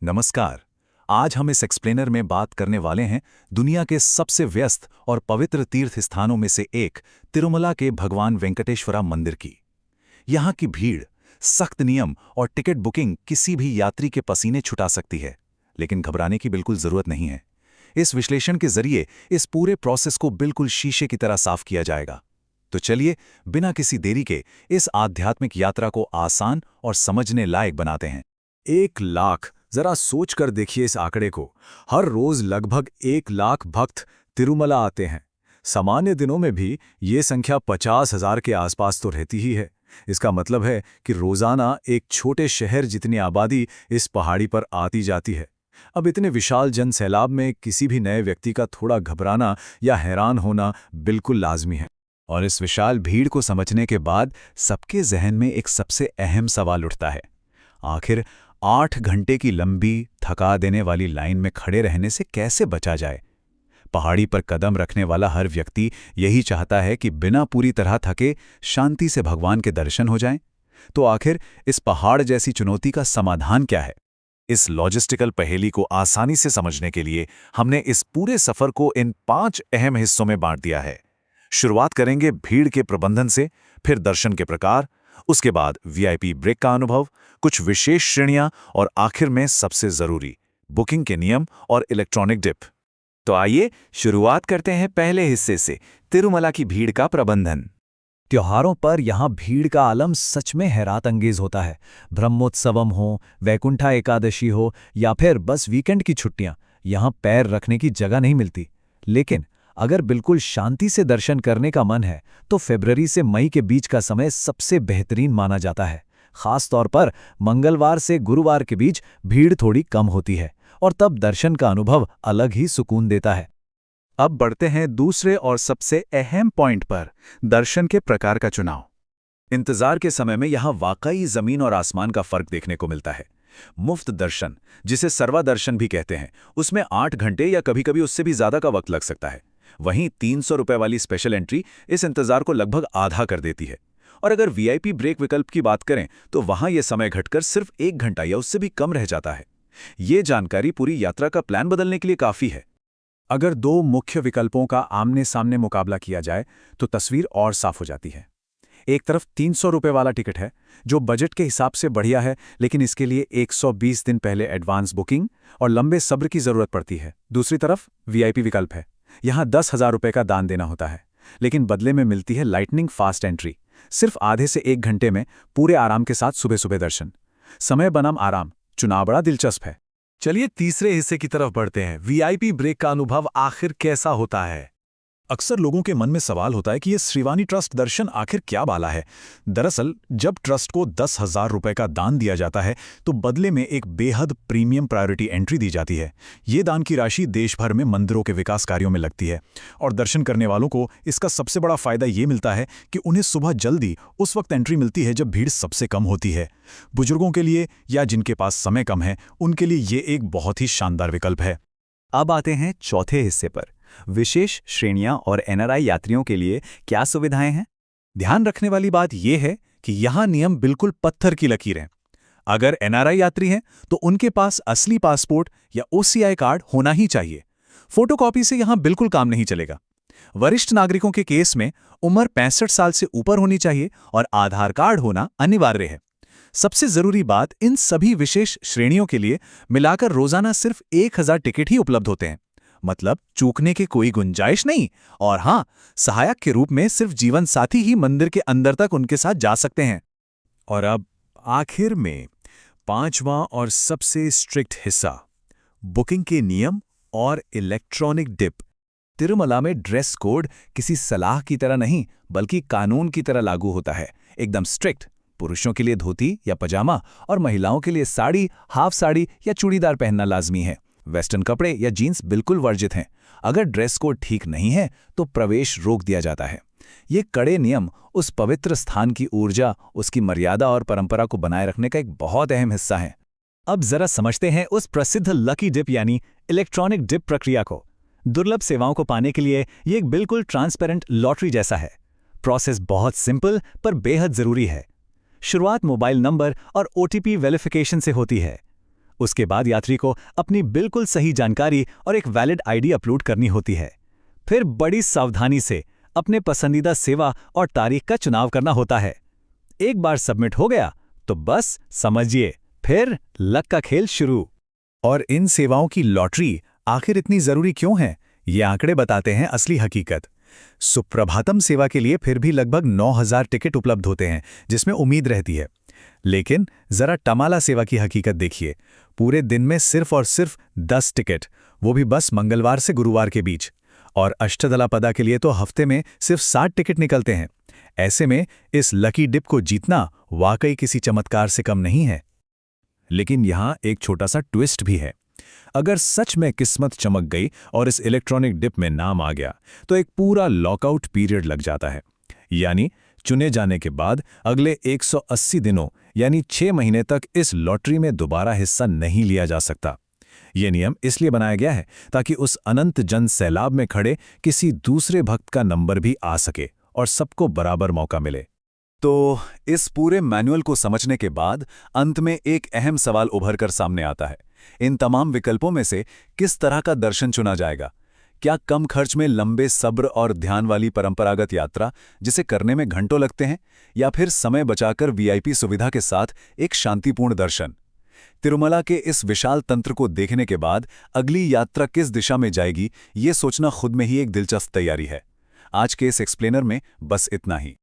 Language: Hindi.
नमस्कार। आज हम इस एक्सप्लेनर में बात करने वाले हैं दुनिया के सबसे व्यस्त और पवित्र तीर्थ स्थानों में से एक तिरुमला के भगवान वेंकटेश्वरा मंदिर की। यहाँ की भीड़, सख्त नियम और टिकट बुकिंग किसी भी यात्री के पसीने छुटा सकती है, लेकिन घबराने की बिल्कुल जरूरत नहीं है। इस विश्लेषण के जरिए इस पूरे प्रोसेस को बिल्कुल शीशे की तरह साफ किया जाएगा। तो चलिए, बिना किसी देरी के इस आध्यात्मिक यात्रा को आसान और समझने लायक बनाते हैं। 1 लाख, जरा सोच कर देखिए इस आंकड़े को। हर रोज लगभग 1 लाख भक्त तिरुमला आते हैं। सामान्य दिनों में भी ये संख्या 50,000 के आसपास तो रहती ही है। इसका मतलब है कि रोजाना एक छोटे शहर जितनी आबादी इस पहाड़ी पर आती जाती है। अब इतने विशाल जन सैलाब में किसी भी नए व्यक्ति का थोड़ा घबराना या हैरान होना बिल्कुल लाजमी है। और इस विशाल भीड़ को समझने के बाद सबके जहन में एक सबसे अहम सवाल उठता है। आखिर 8 घंटे की लंबी, थका देने वाली लाइन में खड़े रहने से कैसे बचा जाए? पहाड़ी पर कदम रखने वाला हर व्यक्ति यही चाहता है कि बिना पूरी तरह थके शांति से भगवान के दर्शन हो जाएं। तो आखिर इस पहाड़ जैसी चुनौती का समाधान क्या है? इस लॉजिस्टिकल पहेली को आसानी से समझने के लिए हमने इस पूरे सफर को इन 5 अहम हिस्सों में बांट दिया है। शुरुआत करेंगे भीड़ के प्रबंधन से, फिर दर्शन के प्रकार, उसके बाद वीआईपी ब्रेक का अनुभव, कुछ विशेष श्रेणियां और आखिर में सबसे जरूरी बुकिंग के नियम और इलेक्ट्रॉनिक डिप। तो आइए शुरुआत करते हैं पहले हिस्से से, तिरुमला की भीड़ का प्रबंधन। त्योहारों पर यहाँ भीड़ का आलम सच में हैरत अंगेज होता है। ब्रह्मोत्सवम हो, वैकुंठा एकादशी हो या फिर बस वीकेंड की छुट्टियां, यहाँ पैर रखने की जगह नहीं मिलती। लेकिन अगर बिल्कुल शांति से दर्शन करने का मन है तो फरवरी से मई के बीच का समय सबसे बेहतरीन माना जाता है। खास तौर पर मंगलवार से गुरुवार के बीच भीड़ थोड़ी कम होती है और तब दर्शन का अनुभव अलग ही सुकून देता है। अब बढ़ते हैं दूसरे और सबसे अहम पॉइंट पर, दर्शन के प्रकार का चुनाव। इंतजार के समय में यहाँ वाकई जमीन और आसमान का फर्क देखने को मिलता है। मुफ्त दर्शन, जिसे सर्वा दर्शन भी कहते हैं, उसमें 8 घंटे या कभी-कभी उससे भी ज्यादा का वक्त लग सकता है। वहीं 300 रुपए वाली स्पेशल एंट्री इस इंतजार को लगभग आधा कर देती है। और अगर वीआईपी ब्रेक विकल्प की बात करें तो वहां यह समय घटकर सिर्फ 1 घंटा या उससे भी कम रह जाता है। ये जानकारी पूरी यात्रा का प्लान बदलने के लिए काफी है। अगर 2 मुख्य विकल्पों का आमने सामने मुकाबला किया जाए तो तस्वीर और साफ हो जाती है। एक तरफ 300 रुपए वाला टिकट है जो बजट के हिसाब से बढ़िया है, लेकिन इसके लिए 120 दिन पहले एडवांस बुकिंग और लंबे सब्र की जरूरत पड़ती है। दूसरी तरफ वीआईपी विकल्प है। यहाँ 10,000 रुपए का दान देना होता है, लेकिन बदले में मिलती है लाइटनिंग फास्ट एंट्री। सिर्फ आधे से 1 घंटे में पूरे आराम के साथ सुबह सुबह दर्शन। समय बनाम आराम, चुनाव बड़ा दिलचस्प है। चलिए तीसरे हिस्से की तरफ बढ़ते हैं। वीआईपी ब्रेक का अनुभव आखिर कैसा होता है? अक्सर लोगों के मन में सवाल होता है कि ये श्रीवाणी ट्रस्ट दर्शन आखिर क्या बाला है। दरअसल जब ट्रस्ट को 10,000 रुपए का दान दिया जाता है तो बदले में एक बेहद प्रीमियम प्रायोरिटी एंट्री दी जाती है। ये दान की राशि देश भर में मंदिरों के विकास कार्यों में लगती है और दर्शन करने वालों को इसका सबसे बड़ा फायदा ये मिलता है कि उन्हें सुबह जल्दी उस वक्त एंट्री मिलती है जब भीड़ सबसे कम होती है। बुजुर्गों के लिए या जिनके पास समय कम है, उनके लिए ये एक बहुत ही शानदार विकल्प है। अब आते हैं चौथे हिस्से पर, विशेष श्रेणियां और एनआरआई यात्रियों के लिए क्या सुविधाएं हैं। ध्यान रखने वाली बात यह है कि यहां नियम बिल्कुल पत्थर की लकीर हैं। अगर एनआरआई यात्री हैं तो उनके पास असली पासपोर्ट या ओसीआई कार्ड होना ही चाहिए। फोटोकॉपी से यहां बिल्कुल काम नहीं चलेगा। वरिष्ठ नागरिकों के केस में उम्र 65 साल से ऊपर होनी चाहिए और आधार कार्ड होना अनिवार्य है। सबसे जरूरी बात, इन सभी विशेष श्रेणियों के लिए मिलाकर रोजाना सिर्फ 1000 टिकट ही उपलब्ध होते हैं। मतलब चूकने की कोई गुंजाइश नहीं। और हां, सहायक के रूप में सिर्फ जीवन साथी ही मंदिर के अंदर तक उनके साथ जा सकते हैं। और अब आखिर में 5वां और सबसे स्ट्रिक्ट हिस्सा, बुकिंग के नियम और इलेक्ट्रॉनिक डिप। तिरुमला में ड्रेस कोड किसी सलाह की तरह नहीं बल्कि कानून की तरह लागू होता है। एकदम स्ट्रिक्ट। पुरुषों के लिए धोती या पजामा और महिलाओं के लिए साड़ी, हाफ साड़ी या चूड़ीदार पहनना लाजमी है। वेस्टर्न कपड़े या जीन्स बिल्कुल वर्जित हैं। अगर ड्रेस कोड ठीक नहीं है तो प्रवेश रोक दिया जाता है। ये कड़े नियम उस पवित्र स्थान की ऊर्जा, उसकी मर्यादा और परंपरा को बनाए रखने का एक बहुत अहम हिस्सा है। अब जरा समझते हैं उस प्रसिद्ध लकी डिप यानी इलेक्ट्रॉनिक डिप प्रक्रिया को। दुर्लभ सेवाओं को पाने के लिए ये एक बिल्कुल ट्रांसपेरेंट लॉटरी जैसा है। प्रोसेस बहुत सिंपल पर बेहद जरूरी है। शुरुआत मोबाइल नंबर और ओटीपी वेरिफिकेशन से होती है। उसके बाद यात्री को अपनी बिल्कुल सही जानकारी और एक वैलिड आईडी अपलोड करनी होती है। फिर बड़ी सावधानी से अपने पसंदीदा सेवा और तारीख का चुनाव करना होता है। एक बार सबमिट हो गया तो बस समझिए, फिर लक का खेल शुरू। और इन सेवाओं की लॉटरी आखिर इतनी जरूरी क्यों है, ये आंकड़े बताते हैं असली हकीकत। सुप्रभातम सेवा के लिए फिर भी लगभग 9,000 टिकट उपलब्ध होते हैं, जिसमें उम्मीद रहती है। लेकिन जरा टमाला सेवा की हकीकत देखिए, पूरे दिन में सिर्फ और सिर्फ 10 टिकट, वो भी बस मंगलवार से गुरुवार के बीच। और अष्टदला पदा के लिए तो हफ्ते में सिर्फ 60 टिकट निकलते हैं। ऐसे में इस लकी डिप को जीतना वाकई किसी चमत्कार से कम नहीं है। लेकिन यहां एक छोटा सा ट्विस्ट भी है। अगर सच में किस्मत चमक गई और इस इलेक्ट्रॉनिक डिप में नाम आ गया, तो एक पूरा लॉकआउट पीरियड लग जाता है। यानी चुने जाने के बाद अगले 180 दिनों यानी 6 महीने तक इस लॉटरी में दोबारा हिस्सा नहीं लिया जा सकता। ये नियम इसलिए बनाया गया है ताकि उस अनंत जन सैलाब में खड़े किसी दूसरे भक्त का नंबर भी आ सके और सबको बराबर मौका मिले। तो इस पूरे मैनुअल को समझने के बाद अंत में एक अहम सवाल उभर कर सामने आता है। इन तमाम विकल्पों में से किस तरह का दर्शन चुना जाएगा? क्या कम खर्च में लंबे सब्र और ध्यान वाली परंपरागत यात्रा, जिसे करने में घंटों लगते हैं, या फिर समय बचाकर वीआईपी सुविधा के साथ एक शांतिपूर्ण दर्शन? तिरुमला के इस विशाल तंत्र को देखने के बाद अगली यात्रा किस दिशा में जाएगी, ये सोचना खुद में ही एक दिलचस्प तैयारी है। आज के इस एक्सप्लेनर में बस इतना ही।